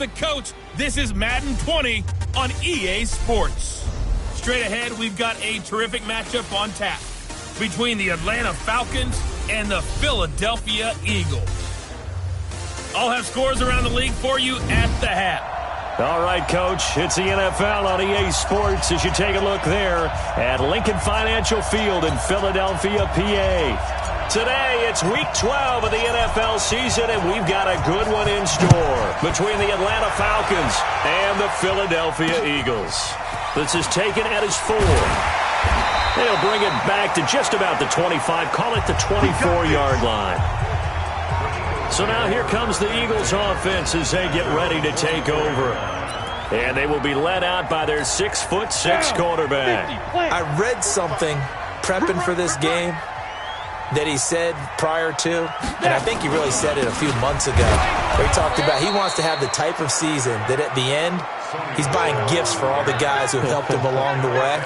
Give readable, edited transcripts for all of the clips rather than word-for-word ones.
The coach, this is Madden 20 on EA Sports. Straight ahead, we've got a terrific matchup on tap between the Atlanta Falcons and the Philadelphia Eagles. I'll have scores around the league for you at the half. All right, Coach, it's the NFL on EA Sports as you take a look there at Lincoln Financial Field in Philadelphia, PA. Today, it's Week 12 of the NFL season, and we've got a good one in store between the Atlanta Falcons and the Philadelphia Eagles. This is taken at his 4. They'll bring it back to just about the 25, call it the 24-yard line. So now here comes the Eagles offense as they get ready to take over. And they will be led out by their 6'6" quarterback. I read something prepping for this game that he said prior to, and I think he really said it a few months ago, where he talked about he wants to have the type of season that at the end, he's buying gifts for all the guys who helped him along the way.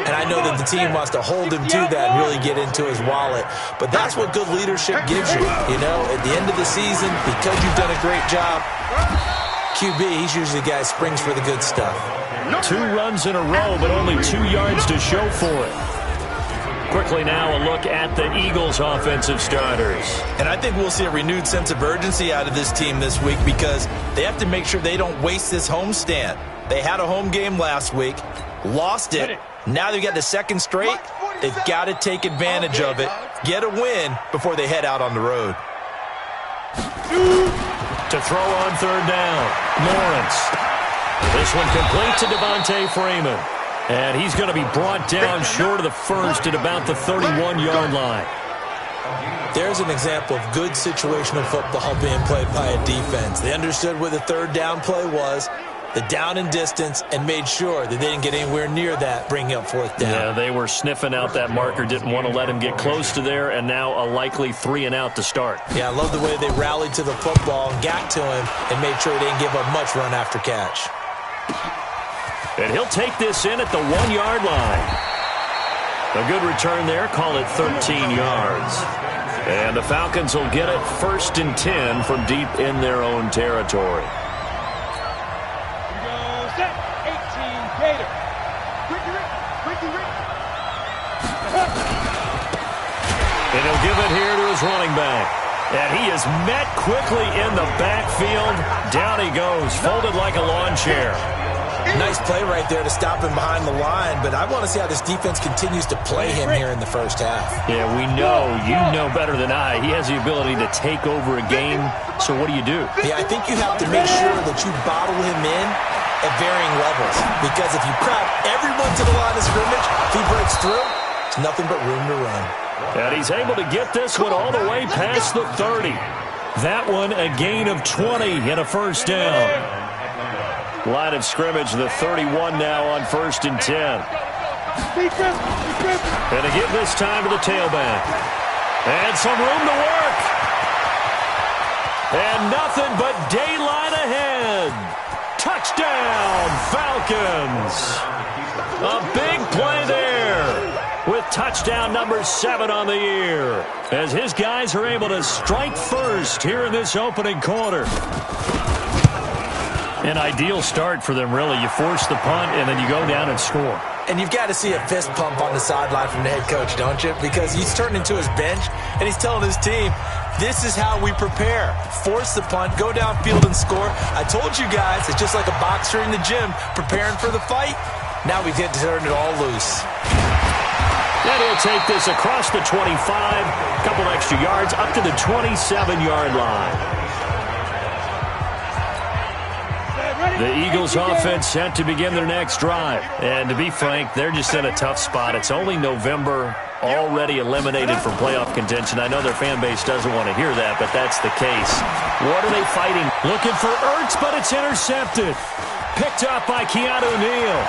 And I know that the team wants to hold him to that and really get into his wallet. But that's what good leadership gives you. You know, at the end of the season, because you've done a great job, QB, he's usually the guy who springs for the good stuff. 2 runs in a row, but only 2 yards to show for it. Quickly now, a look at the Eagles' offensive starters. And I think we'll see a renewed sense of urgency out of this team this week because they have to make sure they don't waste this homestand. They had a home game last week, lost it. Now they've got the second straight. They've got to take advantage of it, get a win before they head out on the road. To throw on third down, Lawrence. This one complete to Devontae Freeman. And he's going to be brought down short of the first at about the 31-yard line. There's an example of good situational football being played by a defense. They understood where the third down play was, the down and distance, and made sure that they didn't get anywhere near that, bringing up fourth down. Yeah, they were sniffing out that marker, didn't want to let him get close to there, and now a likely 3-and-out to start. Yeah, I love the way they rallied to the football and got to him and made sure he didn't give up much run after catch. And he'll take this in at the 1-yard line. A good return there, call it 13 yards. And the Falcons will get it 1st and 10 from deep in their own territory. Set 18 Gator. And he'll give it here to his running back. And he is met quickly in the backfield. Down he goes, folded like a lawn chair. Nice play right there to stop him behind the line, but I want to see how this defense continues to play him here in the first half. Yeah, we know, you know better than I, he has the ability to take over a game, so what do? Yeah, I think you have to make sure that you bottle him in at varying levels, because if you crowd everyone to the line of scrimmage, if he breaks through, it's nothing but room to run. And he's able to get this one all the way past the 30. That one a gain of 20 and a first down. Line of scrimmage, the 31 now on 1st and 10. And to give this time to the tailback. And some room to work. And nothing but daylight ahead. Touchdown, Falcons. A big play there with touchdown number 7 on the year as his guys are able to strike first here in this opening quarter. An ideal start for them, really. You force the punt, and then you go down and score. And you've got to see a fist pump on the sideline from the head coach, don't you? Because he's turned into his bench, and he's telling his team, this is how we prepare. Force the punt, go downfield and score. I told you guys, it's just like a boxer in the gym preparing for the fight. Now we get to turn it all loose. And he'll take this across the 25, a couple extra yards, up to the 27-yard line. The Eagles offense set to begin their next drive. And to be frank, they're just in a tough spot. It's only November, already eliminated from playoff contention. I know their fan base doesn't want to hear that, but that's the case. What are they fighting? Looking for Ertz, but it's intercepted. Picked up by Keanu Neal.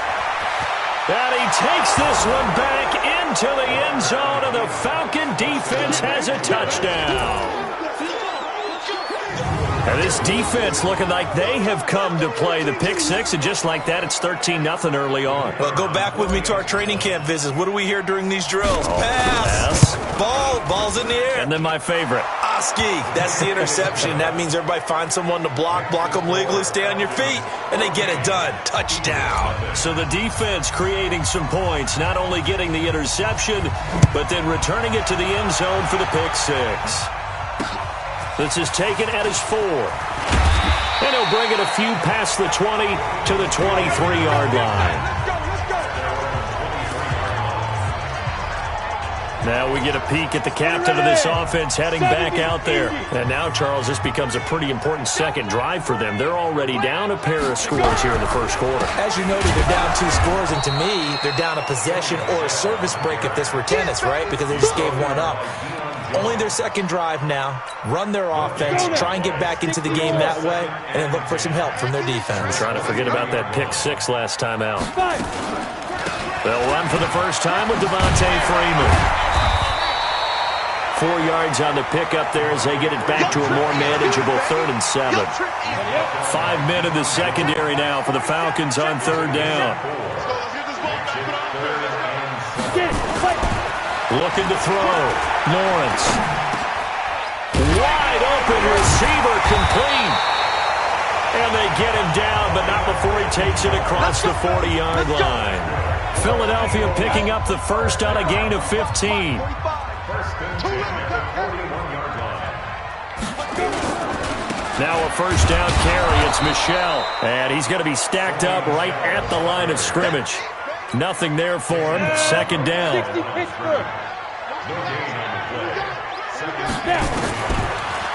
And he takes this one back into the end zone, and the Falcon defense has a touchdown. And this defense looking like they have come to play. The pick six, and just like that, it's 13-0 early on. Well, go back with me to our training camp visits. What do we hear during these drills? Oh, pass. Ball. Ball's in the air. And then my favorite. That's the interception. That means everybody finds someone to block them legally, stay on your feet, and they get it done. Touchdown. So the defense creating some points, not only getting the interception, but then returning it to the end zone for the pick six. This is taken at his 4. And he'll bring it a few past the 20 to the 23-yard line. Now we get a peek at the captain of this offense heading back out there. And now, Charles, this becomes a pretty important second drive for them. They're already down a pair of scores here in the first quarter. As you noted, they're down 2 scores, and to me, they're down a possession or a service break if this were tennis, right? Because they just gave one up. Only their second drive now. Run their offense, try and get back into the game that way, and then look for some help from their defense. Trying to forget about that pick 6 last time out. They'll run for the first time with Devontae Freeman. 4 yards on the pickup there as they get it back to a more manageable 3rd and 7. 5 men in the secondary now for the Falcons on 3rd down. Looking to throw. Lawrence. Wide open receiver complete. And they get him down, but not before he takes it across the 40-yard line. Philadelphia picking up the first on a gain of 15. Now a first down carry. It's Michel. And he's going to be stacked up right at the line of scrimmage. Nothing there for him. Second down.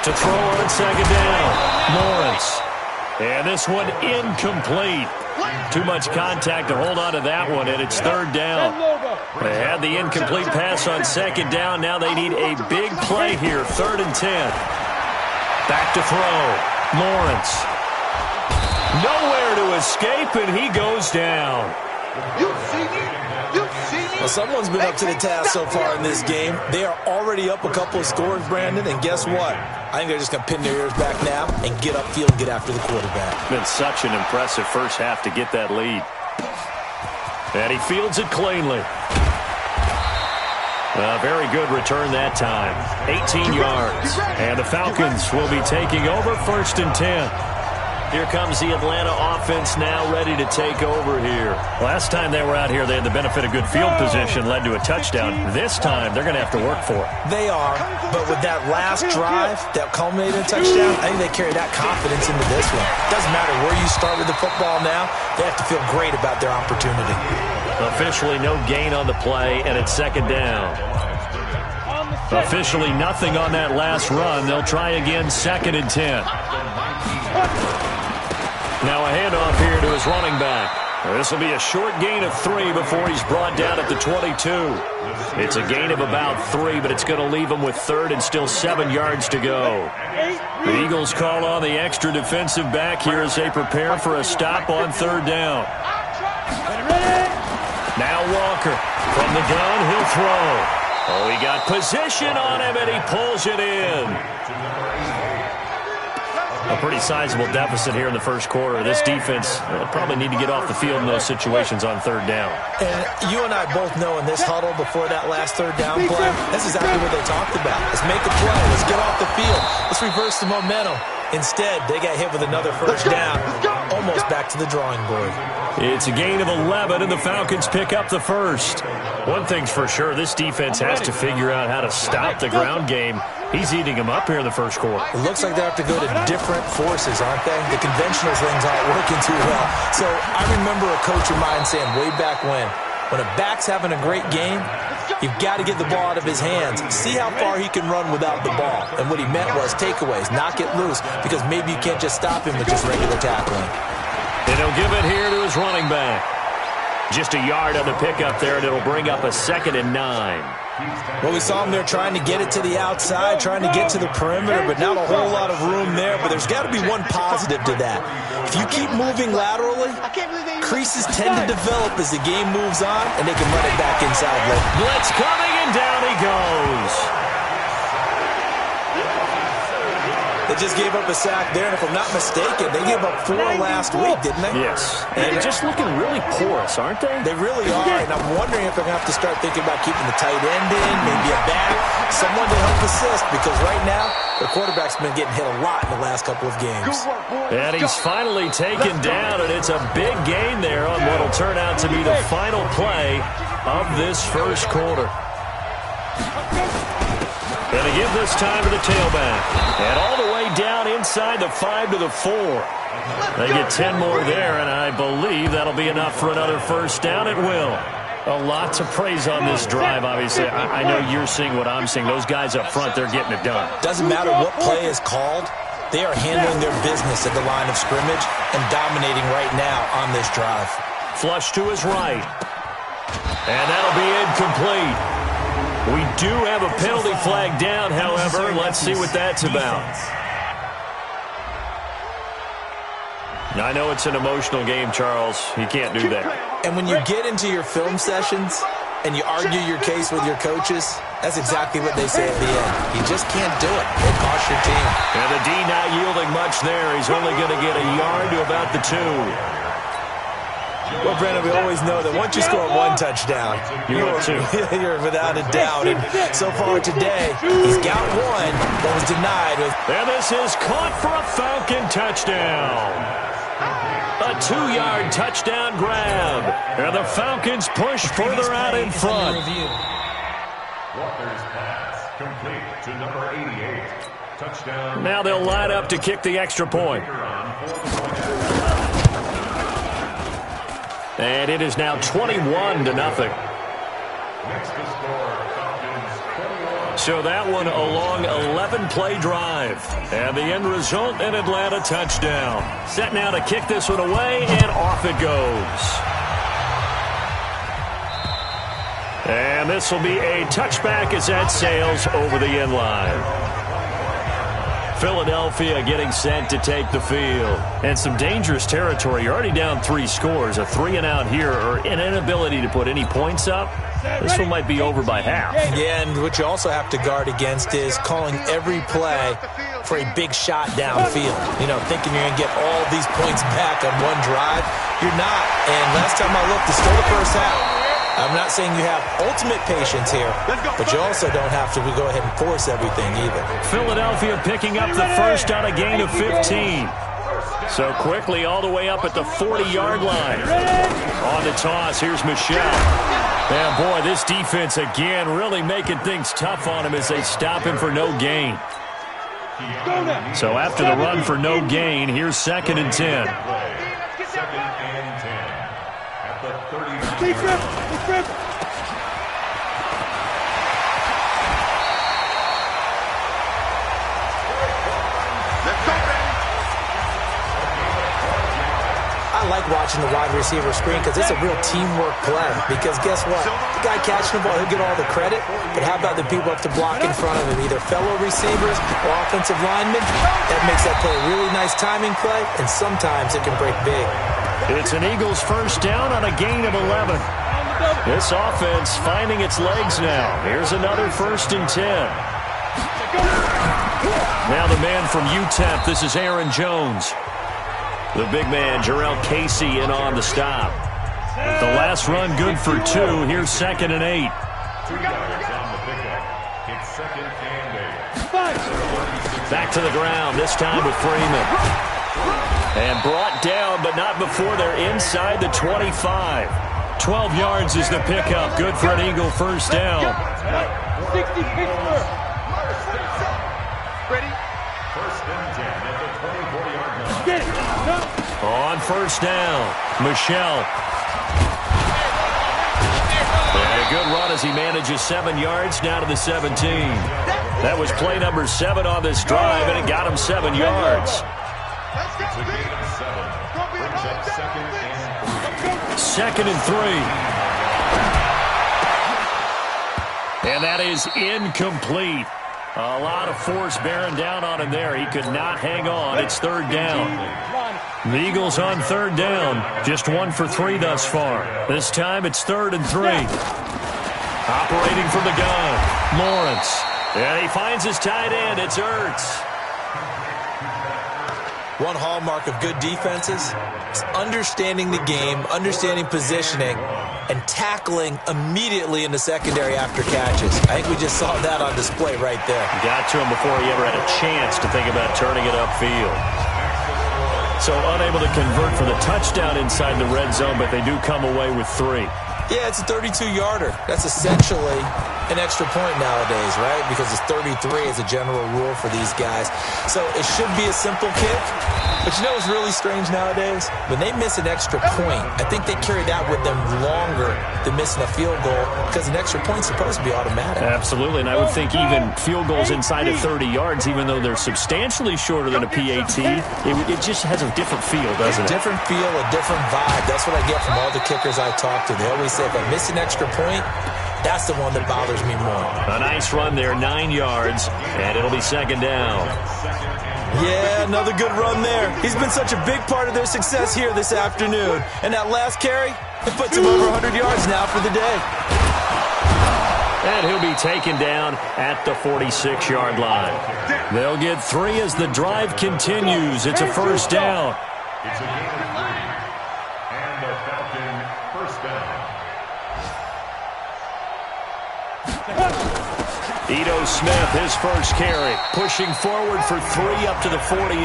To throw on second down. Lawrence. And this one incomplete. Too much contact to hold on to that one, and it's 3rd down. They had the incomplete pass on second down. Now they need a big play here. 3rd and 10. Back to throw. Lawrence. Nowhere to escape, and he goes down. Well, someone's been up to the task so far in this game. They are already up a couple of scores, Brandon, and guess what? I think they're just going to pin their ears back now and get upfield and get after the quarterback. Been such an impressive first half to get that lead. And he fields it cleanly. A very good return that time. 18 yards. And the Falcons will be taking over 1st and 10. Here comes the Atlanta offense now ready to take over here. Last time they were out here, they had the benefit of good field position, led to a touchdown. This time, they're going to have to work for it. They are, but with that last drive that culminated in a touchdown, I think they carry that confidence into this one. Doesn't matter where you start with the football now, they have to feel great about their opportunity. Officially no gain on the play, and it's second down. Officially nothing on that last run. They'll try again, 2nd and 10. Now a handoff here to his running back. This will be a short gain of 3 before he's brought down at the 22. It's a gain of about 3, but it's going to leave him with 3rd and still 7 yards to go. The Eagles call on the extra defensive back here as they prepare for a stop on 3rd down. Now Walker from the gun, he'll throw. Oh, he got position on him, and he pulls it in. A pretty sizable deficit here in the first quarter. This defense probably need to get off the field in those situations on 3rd down. And you and I both know in this huddle before that last 3rd down play, that's exactly what they talked about. Let's make a play. Let's get off the field. Let's reverse the momentum. Instead, they got hit with another first down, almost back to the drawing board. It's a gain of 11, and the Falcons pick up the first. One thing's for sure, this defense has to figure out how to stop the ground game. He's eating them up here in the first quarter. It looks like they have to go to different forces, aren't they? The conventional things aren't working too well. So I remember a coach of mine saying way back when a back's having a great game, you've got to get the ball out of his hands. See how far he can run without the ball. And what he meant was takeaways, knock it loose, because maybe you can't just stop him with just regular tackling. And he'll give it here to his running back. Just a yard on the pickup there, and it'll bring up a 2nd and 9. Well, we saw him there trying to get it to the outside, trying to get to the perimeter, but not a whole lot of room there. But there's got to be one positive to that. If you keep moving laterally, creases tend to develop as the game moves on, and they can run it back inside later. Blitz coming, and down he goes. They They just gave up a sack there, and if I'm not mistaken, they gave up 4 last week, didn't they? Yes. And they're just looking really porous, aren't they? They really are, and I'm wondering if they're going to have to start thinking about keeping the tight end in, maybe a back, someone to help assist, because right now, the quarterback's been getting hit a lot in the last couple of games. And he's finally taken down, and it's a big gain there on what will turn out to be the final play of this first quarter. Going to give this time to the tailback. And all the way down inside the 5 to the 4. They get 10 more there, and I believe that'll be enough for another first down. It will. A lot to praise on this drive, obviously. I know you're seeing what I'm seeing. Those guys up front, they're getting it done. Doesn't matter what play is called. They are handling their business at the line of scrimmage and dominating right now on this drive. Flush to his right. And that'll be incomplete. We do have a penalty flag down, however. Let's see what that's about. I know it's an emotional game, Charles. You can't do that. And when you get into your film sessions and you argue your case with your coaches, that's exactly what they say at the end. You just can't do it. It costs your team. And the D not yielding much there. He's only going to get a yard to about the 2. Well, Brandon, we always know that once you score 1 touchdown, you're without a doubt. And so far today, he's got 1 that was denied. And this is caught for a Falcon touchdown. A 2-yard touchdown grab. And the Falcons push further out in front. Walker's pass complete to number 88. Touchdown. Now they'll line up to kick the extra point. And it is now 21-0. Next to score, Falcons 21. So that one a long 11-play drive. And the end result, an Atlanta touchdown. Set now to kick this one away, and off it goes. And this will be a touchback as that sails over the end line. Philadelphia getting set to take the field. And some dangerous territory. You're already down 3 scores. A 3-and-out here, or an inability to put any points up. This one might be over by half. Yeah, and what you also have to guard against is calling every play for a big shot downfield. You know, thinking you're going to get all these points back on one drive. You're not. And last time I looked, it's still the first half. I'm not saying you have ultimate patience here, but you also don't have to go ahead and force everything either. Philadelphia picking up the first on a gain of 15. So quickly all the way up at the 40-yard line. On the toss, here's Michel. And boy, this defense again really making things tough on him as they stop him for no gain. So after the run for no gain, here's 2nd and 10. 2nd and 10 at the 39. I like watching the wide receiver screen because it's a real teamwork play. Because guess what? The guy catching the ball, he'll get all the credit. But how about the people up to block in front of him? Either fellow receivers or offensive linemen. That makes that play a really nice timing play, and sometimes it can break big. It's an Eagles first down on a gain of 11. This offense finding its legs now. Here's another 1st and 10. Now the man from UTEP, this is Aaron Jones. The big man, Jarrell Casey, in on the stop. The last run good for 2. Here's 2nd and 8. 2 yards on the pickup. It's 2nd and 8. Back to the ground, this time with Freeman. And brought down, but not before they're inside the 25. 12 yards is the pickup. Good for an Eagle first down. 60 Pittsburgh. Ready? 1st and 10 at the 24-yard line. Get it. On first down, Michel. And a good run as he manages 7 yards down to the 17. That was play number 7 on this drive, and it got him 7 yards. It's a gain of 7. Brings up 2nd and 3. 2nd and 3. And that is incomplete. A lot of force bearing down on him there. He could not hang on. It's 3rd down. The Eagles on 3rd down. Just 1 for 3 thus far. This time it's 3rd and 3. Operating from the gun, Lawrence. And he finds his tight end. It's Ertz. one hallmark of good defenses is understanding the game, understanding positioning, and tackling immediately in the secondary after catches. I think we just saw that on display right there. Got to him before he ever had a chance to think about turning it upfield. So unable to convert for the touchdown inside the red zone, but they do come away with 3. Yeah, it's a 32-yarder. That's essentially an extra point nowadays, right? Because it's 33 as a general rule for these guys. So it should be a simple kick. But you know what's really strange nowadays? When they miss an extra point, I think they carry that with them longer than missing a field goal because an extra point's supposed to be automatic. Absolutely, and I would think even field goals inside of 30 yards, even though they're substantially shorter than a PAT, it just has a different feel, doesn't it? Different feel, a different vibe. That's what I get from all the kickers I talk to. They always say, if I miss an extra point, that's the one that bothers me more. A nice run there, 9 yards, and it'll be second down. Yeah, another good run there. He's been such a big part of their success here this afternoon. And that last carry, it puts him over 100 yards now for the day. And he'll be taken down at the 46-yard line. They'll get 3 as the drive continues. It's a first down. It's a gain of 3. And the Falcon first down. Ito Smith, his first carry, pushing forward for 3 up to the 48.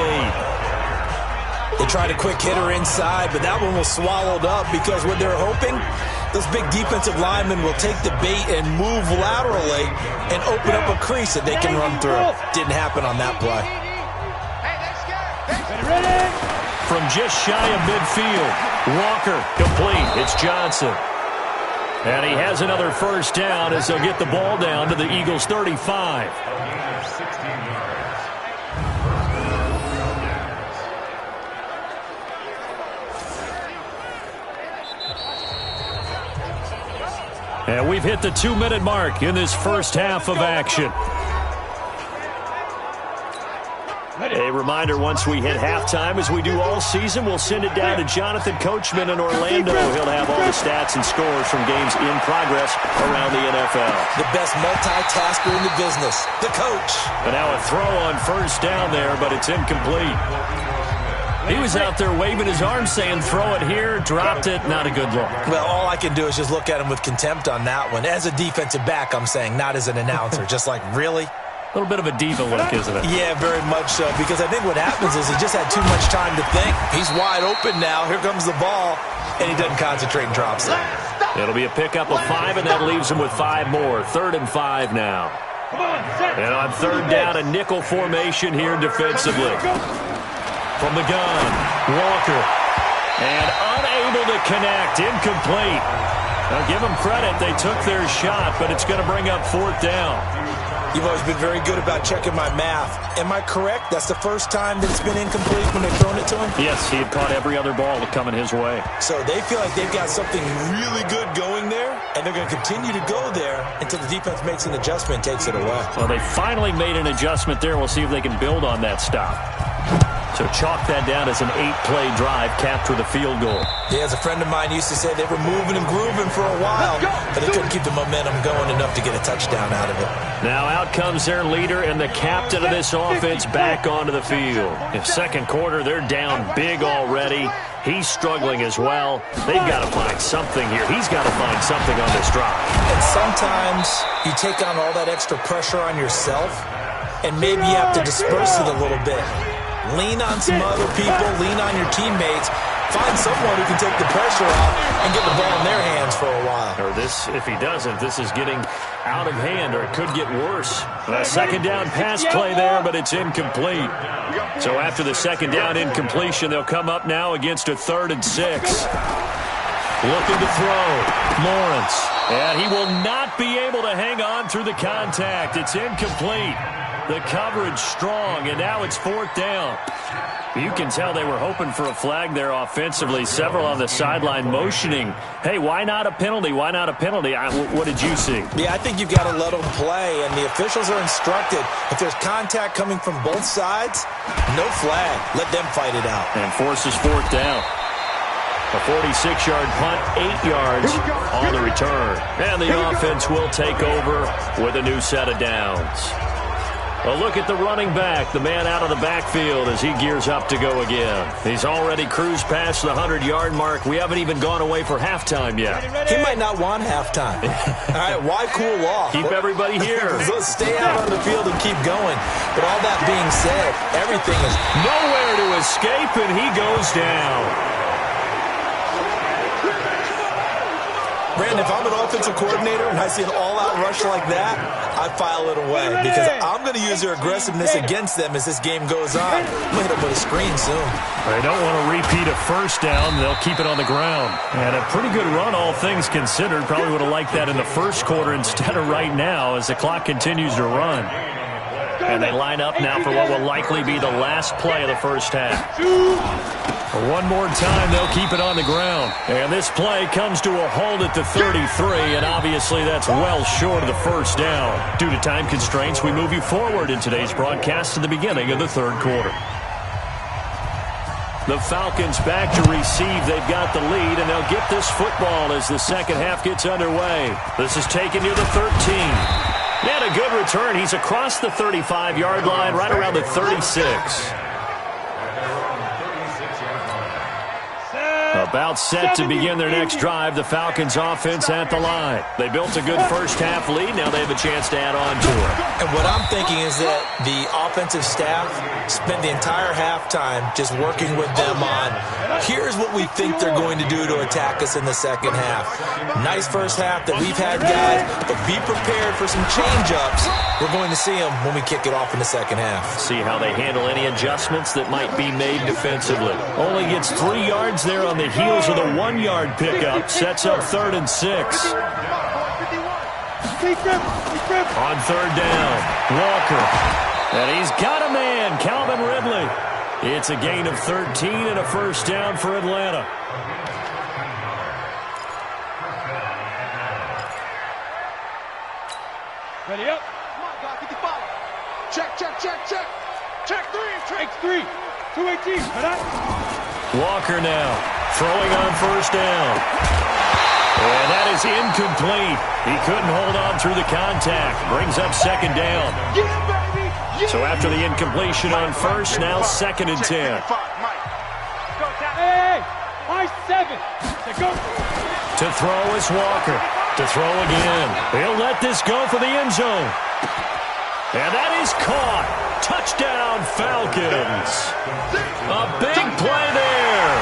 They tried a quick hitter inside, but that one was swallowed up because what they're hoping, those big defensive linemen will take the bait and move laterally and open up a crease that they can run through. Didn't happen on that play. From just shy of midfield, Walker complete. It's Johnson. And he has another first down as they'll get the ball down to the Eagles' 35. And we've hit the 2-minute mark in this first half of action. A reminder, once we hit halftime, as we do all season, we'll send it down to Jonathan Coachman in Orlando. He'll have all the stats and scores from games in progress around the NFL. The best multitasker in the business, the coach. And now a throw on first down there, but it's incomplete. He was out there waving his arms saying, throw it here, dropped it, not a good look. Well, all I can do is just look at him with contempt on that one. As a defensive back, I'm saying, not as an announcer. Just like, really? A little bit of a diva look, isn't it? Yeah, very much so, because I think what happens is he just had too much time to think. He's wide open now. Here comes the ball, and he doesn't concentrate and drops it. It'll be a pickup of 5, and that leaves him with 5 more. 3rd and 5 now. And on 3rd down, a nickel formation here defensively. From the gun, Walker. And unable to connect, incomplete. Now, give them credit. They took their shot, but it's going to bring up 4th down. You've always been very good about checking my math. Am I correct? That's the first time that it's been incomplete when they've thrown it to him? Yes, he had caught every other ball coming his way. So they feel like they've got something really good going there, and they're going to continue to go there until the defense makes an adjustment and takes it away. Well, they finally made an adjustment there. We'll see if they can build on that stop. So chalk that down as an 8-play drive capped with a field goal. Yeah, as a friend of mine used to say, they were moving and grooving for a while, but they couldn't keep the momentum going enough to get a touchdown out of it. Now out comes their leader and the captain of this offense back onto the field. In second quarter, they're down big already. He's struggling as well. They've got to find something here. He's got to find something on this drive. And sometimes you take on all that extra pressure on yourself, and maybe you have to disperse it a little bit. Lean on some other people, lean on your teammates. Find someone who can take the pressure off and get the ball in their hands for a while. Or this, if he doesn't, this is getting out of hand, or it could get worse. A second down pass play there, but it's incomplete. So after the second down incompletion, they'll come up now against a 3rd and 6. Looking to throw, Lawrence. And he will not be able to hang on through the contact. It's incomplete. The coverage strong, and now it's 4th down. You can tell they were hoping for a flag there offensively. Several on the sideline motioning, hey, why not a penalty? Why not a penalty? What did you see? Yeah, I think you've got to let them play, and the officials are instructed. If there's contact coming from both sides, no flag. Let them fight it out. And forces 4th down. A 46-yard punt, 8 yards on the return. And the offense will take over with a new set of downs. A look at the running back, the man out of the backfield as he gears up to go again. He's already cruised past the 100-yard mark. We haven't even gone away for halftime yet. He might not want halftime. All right, why cool off? Keep everybody here. Let's stay out on the field and keep going. But all that being said, everything is nowhere to escape, and he goes down. Brandon, if I'm an offensive coordinator and I see an all-out rush like that, I file it away because I'm going to use their aggressiveness against them as this game goes on. I'm going to hit them with a screen soon. They don't want to repeat a first down. They'll keep it on the ground. And a pretty good run, all things considered. Probably would have liked that in the first quarter instead of right now as the clock continues to run. And they line up now for what will likely be the last play of the first half. One more time, they'll keep it on the ground. And this play comes to a halt at the 33, and obviously that's well short of the first down. Due to time constraints, we move you forward in today's broadcast to the beginning of the third quarter. The Falcons back to receive. They've got the lead, and they'll get this football as the second half gets underway. This is taken near the 13. And a good return. He's across the 35-yard line, right around the 36. About set to begin their next drive. The Falcons offense at the line. They built a good first half lead. Now they have a chance to add on to it. And what I'm thinking is that the offensive staff spent the entire halftime just working with them on, here's what we think they're going to do to attack us in the second half. Nice first half that we've had, guys, but be prepared for some change-ups. We're going to see them when we kick it off in the second half. See how they handle any adjustments that might be made defensively. Only gets 3 yards there on the heels of the 1-yard pickup. Sets up 3rd and 6. On 3rd down, Walker. And he's got a man, Calvin Ridley. It's a gain of 13 and a first down for Atlanta. Ready up. Come on, God, 55. Check. Check 3. Check 3. 218. Walker now throwing on first down. And that is incomplete. He couldn't hold on through the contact. Brings up 2nd down. Get him, baby. So after the incompletion on first, now 2nd and 10. Hey, high 7. Go. To throw is Walker. To throw again. He'll let this go for the end zone. And that is caught. Touchdown, Falcons. A big play there.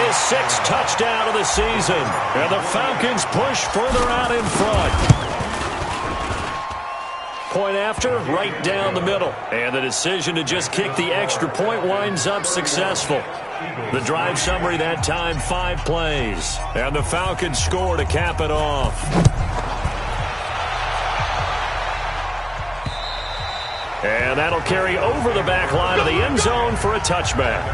His 6th touchdown of the season. And the Falcons push further out in front. Point after, right down the middle. And the decision to just kick the extra point winds up successful. The drive summary that time, 5 plays. And the Falcons score to cap it off. And that'll carry over the back line of the end zone for a touchback.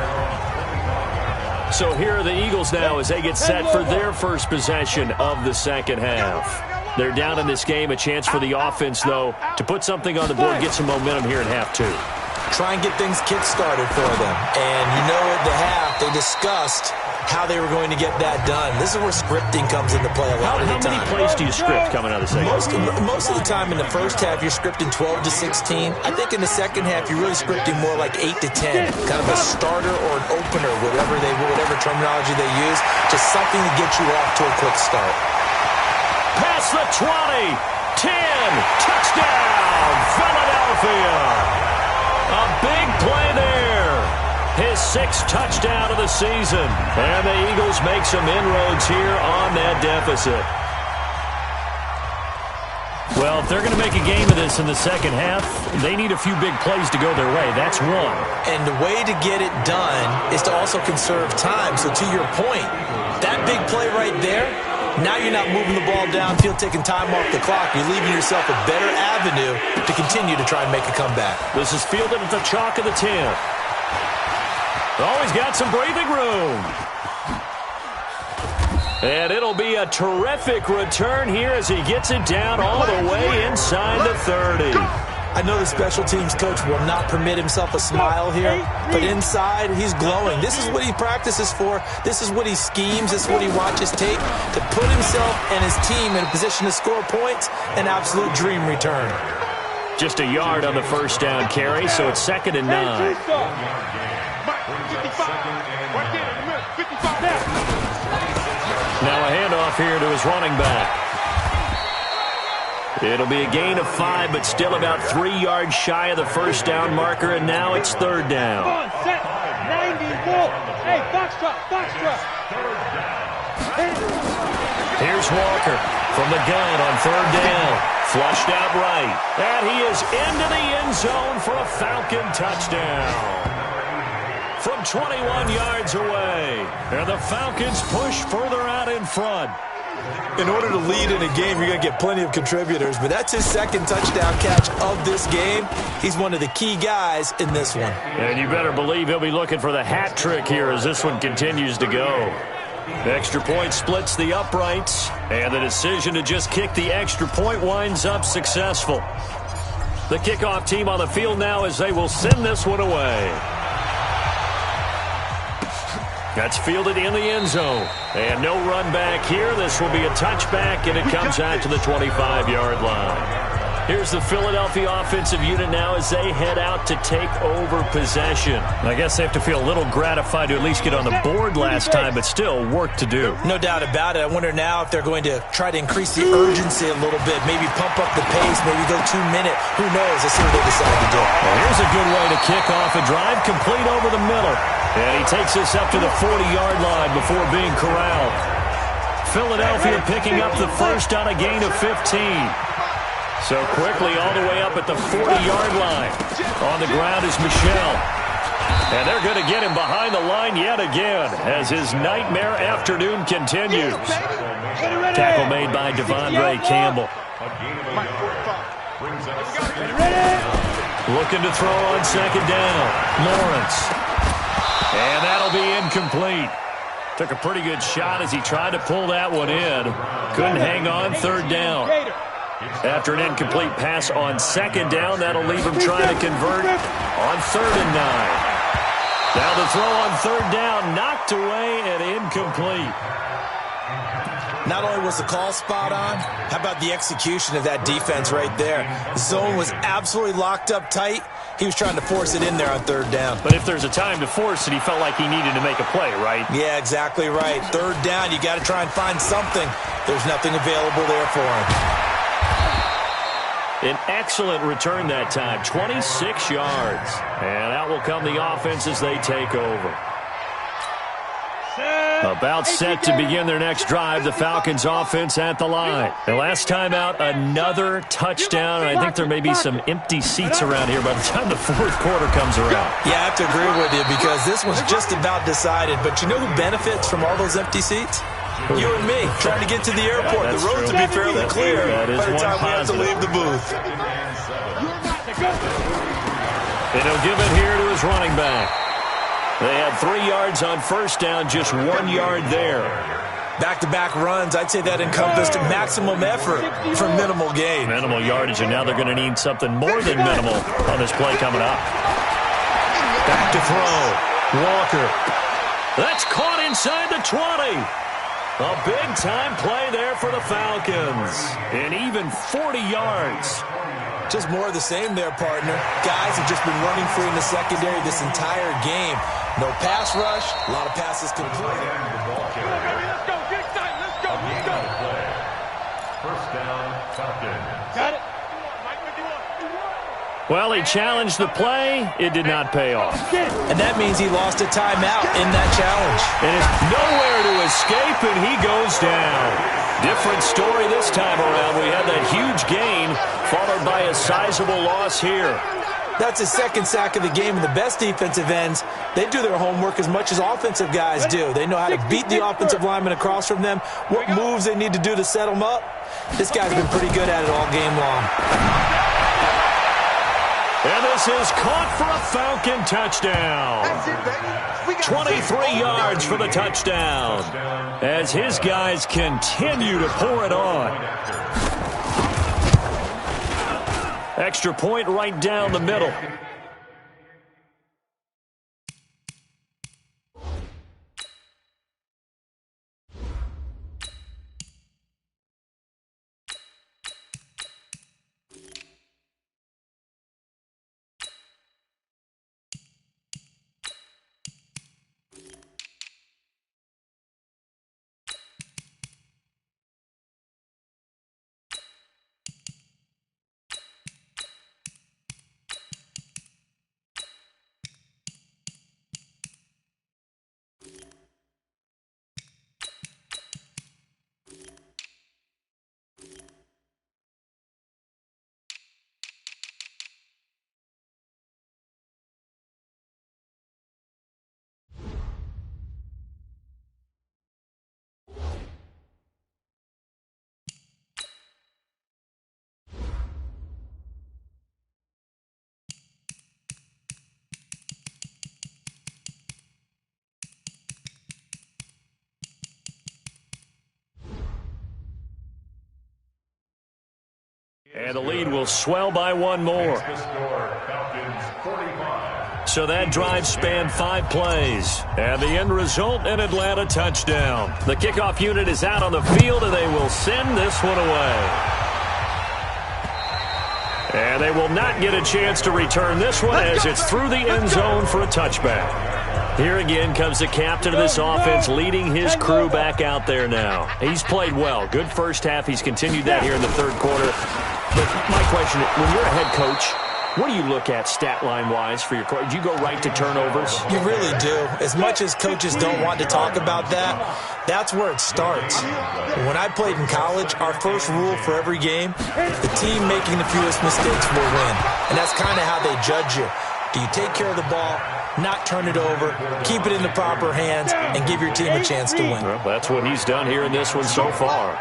So here are the Eagles now as they get set for their first possession of the second half. They're down in this game. A chance for the offense, though, to put something on the board, get some momentum here in half 2. Try and get things kick-started for them. And you know at the half, they discussed how they were going to get that done. This is where scripting comes into play a lot of the time. How many plays do you script coming out of the second half? Most of the time in the first half, you're scripting 12 to 16. I think in the second half, you're really scripting more like 8 to 10. Kind of a starter or an opener, whatever terminology they use. Just something to get you off to a quick start. Past the 20, 10, touchdown, Philadelphia. A big play there. His 6th touchdown of the season. And the Eagles make some inroads here on that deficit. Well, if they're going to make a game of this in the second half, they need a few big plays to go their way. That's one. And the way to get it done is to also conserve time. So to your point, that big play right there, now you're not moving the ball downfield, taking time off the clock. You're leaving yourself a better avenue to continue to try and make a comeback. This is fielded at the chalk of the 10. Oh, he's got some breathing room. And it'll be a terrific return here as he gets it down all the way inside the 30. I know the special teams coach will not permit himself a smile here, but inside, he's glowing. This is what he practices for. This is what he schemes. This is what he watches tape to put himself and his team in a position to score points. An absolute dream return. Just a yard on the first down carry, so it's 2nd and 9. 55. Right there in the middle. 55 now. Now a handoff here to his running back. It'll be a gain of 5, but still about 3 yards shy of the first down marker, and now it's 3rd down. Come on, set. 90 more. Hey, box trap, box trap. Here's Walker from the gun on 3rd down. Flushed out right. And he is into the end zone for a Falcon touchdown. From 21 yards away. And the Falcons push further out in front. In order to lead in a game, you're going to get plenty of contributors, but that's his 2nd touchdown catch of this game. He's one of the key guys in this one. And you better believe he'll be looking for the hat trick here as this one continues to go. The extra point splits the uprights, and the decision to just kick the extra point winds up successful. The kickoff team on the field now as they will send this one away. That's fielded in the end zone. And no run back here. This will be a touchback, and it comes out to the 25-yard line. Here's the Philadelphia offensive unit now as they head out to take over possession. I guess they have to feel a little gratified to at least get on the board last time, but still work to do. No doubt about it. I wonder now if they're going to try to increase the urgency a little bit, maybe pump up the pace, maybe go 2-minute. Who knows? Let's see what they decide to do. Well, here's a good way to kick off a drive, complete over the middle. And he takes this up to the 40-yard line before being corralled. Philadelphia picking up the first on a gain of 15. So quickly all the way up at the 40-yard line. On the ground is Michel. And they're going to get him behind the line yet again as his nightmare afternoon continues. Tackle made by Devondre Campbell. Looking to throw on 2nd down. Lawrence. And that'll be incomplete. Took a pretty good shot as he tried to pull that one in. Couldn't hang on. 3rd down. After an incomplete pass on 2nd down, that'll leave him trying to convert on 3rd and 9. Now the throw on 3rd down, knocked away and incomplete. Not only was the call spot on, how about the execution of that defense right there? The zone was absolutely locked up tight. He was trying to force it in there on 3rd down. But if there's a time to force it, he felt like he needed to make a play, right? Yeah, exactly right. 3rd down, you got to try and find something. There's nothing available there for him. An excellent return that time, 26 yards. And out will come the offense as they take over. About set to begin their next drive, the Falcons offense at the line. The last time out, another touchdown. I think there may be some empty seats around here by the time the 4th quarter comes around. Yeah, I have to agree with you because this one's just about decided. But you know who benefits from all those empty seats? You and me, trying to get to the airport. The roads will be fairly clear by the time we have to leave the booth. And he'll give it here to his running back. They had 3 yards on 1st down, just 1 yard there. Back-to-back runs, I'd say that encompassed maximum effort for minimal gain. Minimal yardage, and now they're going to need something more than minimal on this play coming up. Back to throw. Walker. That's caught inside the 20. A big-time play there for the Falcons. And even 40 yards. Just more of the same there, partner. Guys have just been running free in the secondary this entire game. No pass rush, a lot of passes completed. Let's go, get excited, let's go, let's go. First down, Falcons. Got it. Well, he challenged the play. It did not pay off. And that means he lost a timeout in that challenge. And it's nowhere to escape, and he goes down. Different story this time around. We had that huge gain, followed by a sizable loss here. That's his 2nd sack of the game, and the best defensive ends, they do their homework as much as offensive guys do. They know how to beat the offensive lineman across from them, what moves they need to do to set them up. This guy's been pretty good at it all game long. And this is caught for a Falcon touchdown. 23 yards for the touchdown as his guys continue to pour it on. Extra point right down the middle. And the lead will swell by one more. So that drive spanned 5 plays. And the end result, an Atlanta touchdown. The kickoff unit is out on the field, and they will send this one away. And they will not get a chance to return this one as it's through the end zone for a touchback. Here again comes the captain of this offense leading his crew back out there now. He's played well. Good first half. He's continued that here in the third quarter. But my question, when you're a head coach, what do you look at stat line-wise for your coach? Do you go right to turnovers? You really do. As much as coaches don't want to talk about that, that's where it starts. When I played in college, our first rule for every game, the team making the fewest mistakes will win. And that's kind of how they judge you. Do you take care of the ball, not turn it over, keep it in the proper hands, and give your team a chance to win? Well, that's what he's done here in this one so far.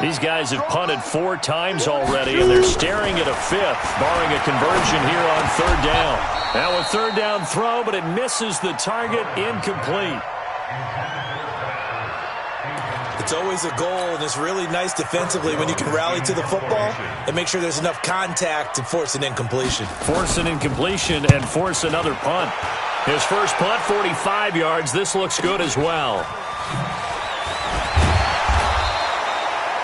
These guys have punted 4 times already, and they're staring at a 5th, barring a conversion here on third down. Now a third down throw, but it misses the target, incomplete. It's always a goal, and it's really nice defensively when you can rally to the football and make sure there's enough contact to force an incompletion. Force an incompletion and force another punt. His first punt, 45 yards. This looks good as well.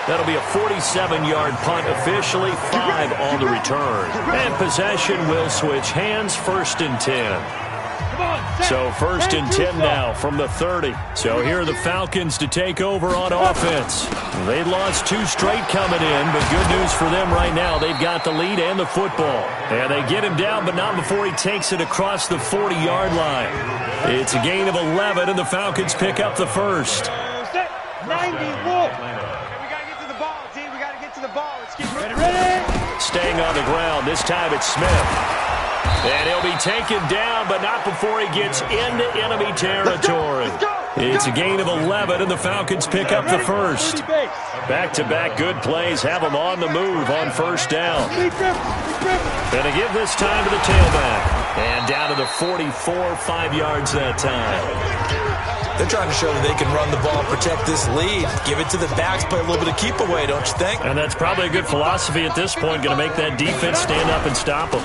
That'll be a 47-yard punt officially, 5 on the return. And possession will switch hands, 1st and 10. So 1st and 10 now from the 30. So here are the Falcons to take over on offense. They lost 2 straight coming in, but good news for them right now. They've got the lead and the football. And they get him down, but not before he takes it across the 40-yard line. It's a gain of 11, and the Falcons pick up the first. 91. Staying on the ground, this time it's Smith. And he'll be taken down, but not before he gets into enemy territory. It's a gain of 11, and the Falcons pick up the first. Back-to-back good plays have them on the move on first down. And to give this time to the tailback. And down to the 44, 5 yards that time. They're trying to show that they can run the ball, protect this lead, give it to the backs, play a little bit of keep away, don't you think? And that's probably a good philosophy at this point, going to make that defense stand up and stop them.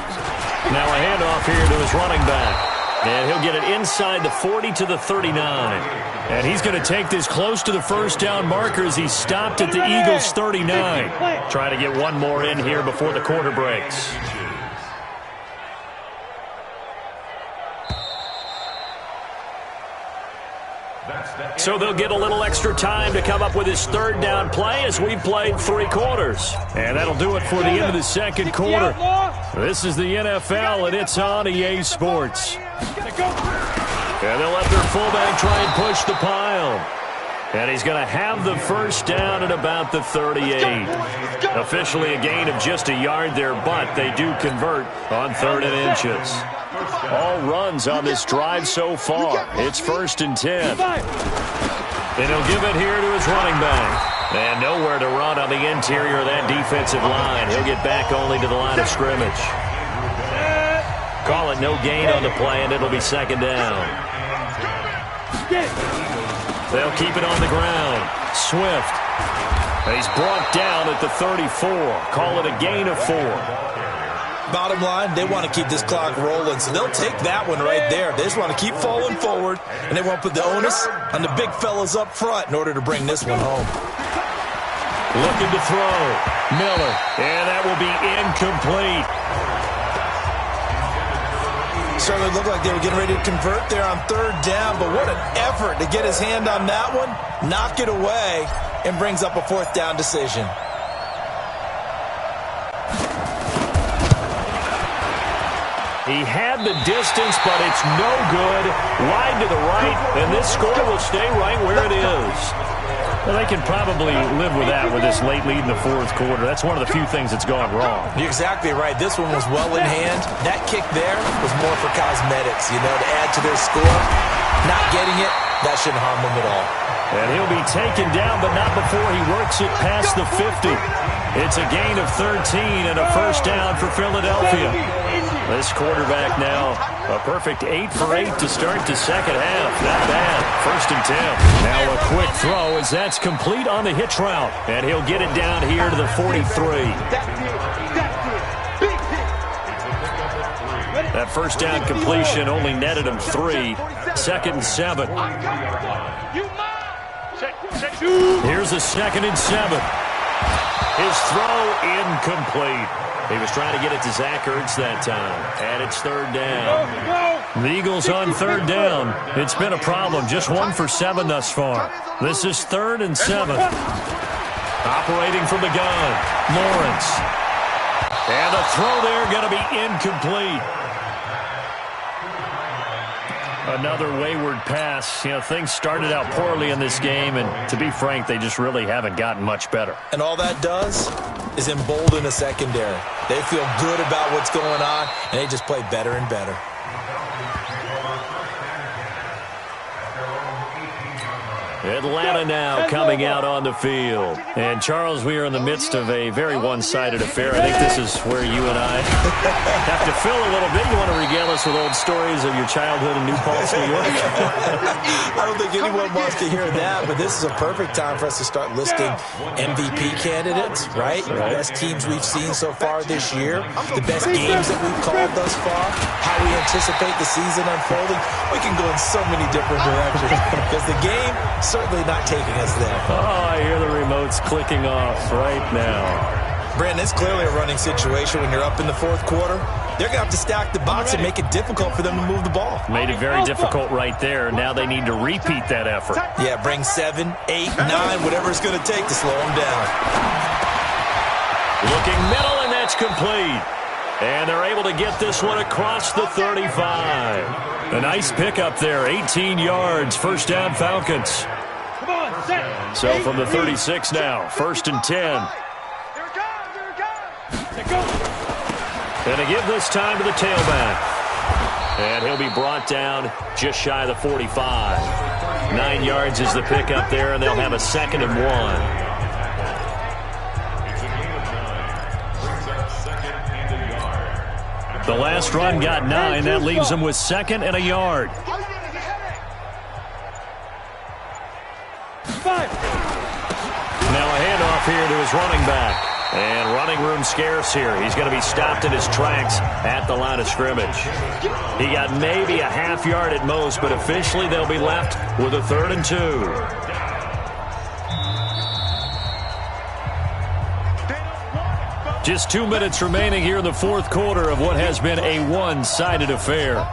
Now a handoff here to his running back. And he'll get it inside the 40 to the 39. And he's going to take this close to the first down marker as he's stopped at the Eagles' 39. Trying to get one more in here before the quarter breaks. So they'll get a little extra time to come up with his third down play as we've played 3 quarters. And that'll do it for the end of the second quarter. This is the NFL, and it's on EA Sports. And they'll let their fullback try and push the pile. And he's going to have the first down at about the 38. Officially a gain of just a yard there, but they do convert on 3rd and inches. All runs on this drive so far. It's 1st and 10. And he'll give it here to his running back. And nowhere to run on the interior of that defensive line. He'll get back only to the line of scrimmage. Call it no gain on the play, and it'll be 2nd down. They'll keep it on the ground. Swift. He's brought down at the 34. Call it a gain of 4. Bottom line, they want to keep this clock rolling, so they'll take that one right there. They just want to keep falling forward, and they want to put the onus on the big fellas up front in order to bring this one home. Looking to throw. Miller. And that will be incomplete. Certainly looked like they were getting ready to convert there on 3rd down, but what an effort to get his hand on that one, knock it away, and brings up a 4th down decision. He had the distance, but it's no good. Wide to the right, and this score will stay right where it is. Well, they can probably live with that with this late lead in the 4th quarter. That's one of the few things that's gone wrong. You're exactly right. This one was well in hand. That kick there was more for cosmetics, to add to their score. Not getting it, that shouldn't harm them at all. And he'll be taken down, but not before he works it past the 50. It's a gain of 13 and a first down for Philadelphia. This quarterback now, a perfect 8 for 8 to start the second half. Not bad. 1st and 10. Now a quick throw as that's complete on the hitch route. And he'll get it down here to the 43. That first down completion only netted him 3. 2nd and 7. Here's a 2nd and 7. His throw incomplete. He was trying to get it to Zach Ertz that time. And it's 3rd down. The Eagles on 3rd down. It's been a problem. Just 1 for 7 thus far. This is 3rd and 7. Operating from the gun. Lawrence. And the throw there going to be incomplete. Another wayward pass. You know, things started out poorly in this game, and to be frank, they just really haven't gotten much better. And all that does is embolden a secondary. They feel good about what's going on, and they just play better and better. Atlanta now coming out on the field. And, Charles, we are in the midst of a very one-sided affair. I think this is where you and I have to fill a little bit. You want to regale us with old stories of your childhood in New Paltz, New York? I don't think anyone wants to hear that, but this is a perfect time for us to start listing MVP candidates, right? The best teams we've seen so far this year, the best games that we've called thus far, how we anticipate the season unfolding. We can go in so many different directions because the game certainly not taking us there. Oh, I hear the remotes clicking off right now. Brandon, it's clearly a running situation when you're up in the 4th quarter. They're going to have to stack the box and make it difficult for them to move the ball. Made it very difficult right there. Now they need to repeat that effort. Yeah, bring 7, 8, 9, whatever it's going to take to slow them down. Looking middle, and that's complete. And they're able to get this one across the 35. A nice pickup there, 18 yards, 1st down Falcons. So from the 36 now, 1st and 10. And they give this time to the tailback. And he'll be brought down just shy of the 45. 9 yards is the pickup there, and they'll have a 2nd and 1. The last run got 9. That leaves them with 2nd and a yard. Now a handoff here to his running back. And running room scarce here. He's going to be stopped in his tracks at the line of scrimmage. He got maybe a half yard at most, but officially they'll be left with a 3rd and 2. Just 2 minutes remaining here in the 4th quarter of what has been a one-sided affair.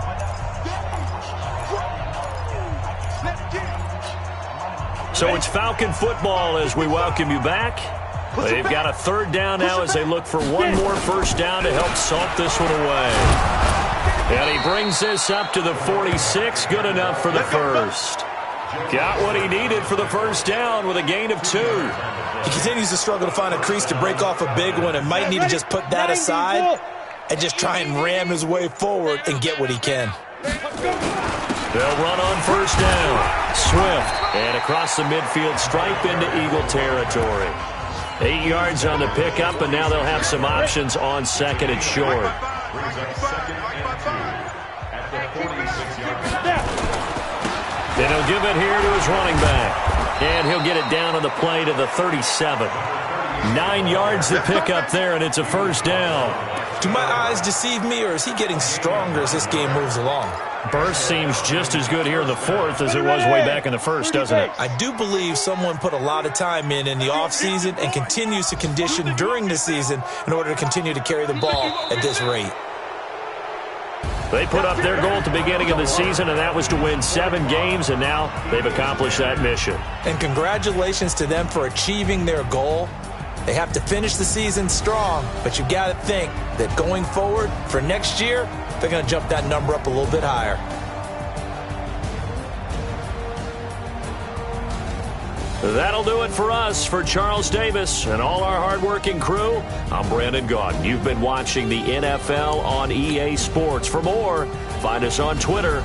So it's Falcon football as we welcome you back. They've got a 3rd down now as they look for one more 1st down to help salt this one away. And he brings this up to the 46. Good enough for the 1st. Got what he needed for the 1st down with a gain of 2. He continues to struggle to find a crease to break off a big one and might need to just put that aside and just try and ram his way forward and get what he can. They'll run on 1st down. Swift. And across the midfield stripe into Eagle territory. 8 yards on the pickup, and now they'll have some options on 2nd and short. And he'll give it here to his running back. And he'll get it down on the play to the 37. 9 yards to pick up there, and it's a 1st down. Do my eyes deceive me, or is he getting stronger as this game moves along? Burst seems just as good here in the 4th as it was way back in the 1st, doesn't it? I do believe someone put a lot of time in the offseason and continues to condition during the season in order to continue to carry the ball at this rate. They put up their goal at the beginning of the season, and that was to win 7 games, and now they've accomplished that mission. And congratulations to them for achieving their goal. They have to finish the season strong, but you got to think that going forward for next year, they're going to jump that number up a little bit higher. That'll do it for us. For Charles Davis and all our hardworking crew, I'm Brandon Gaudin. You've been watching the NFL on EA Sports. For more, find us on Twitter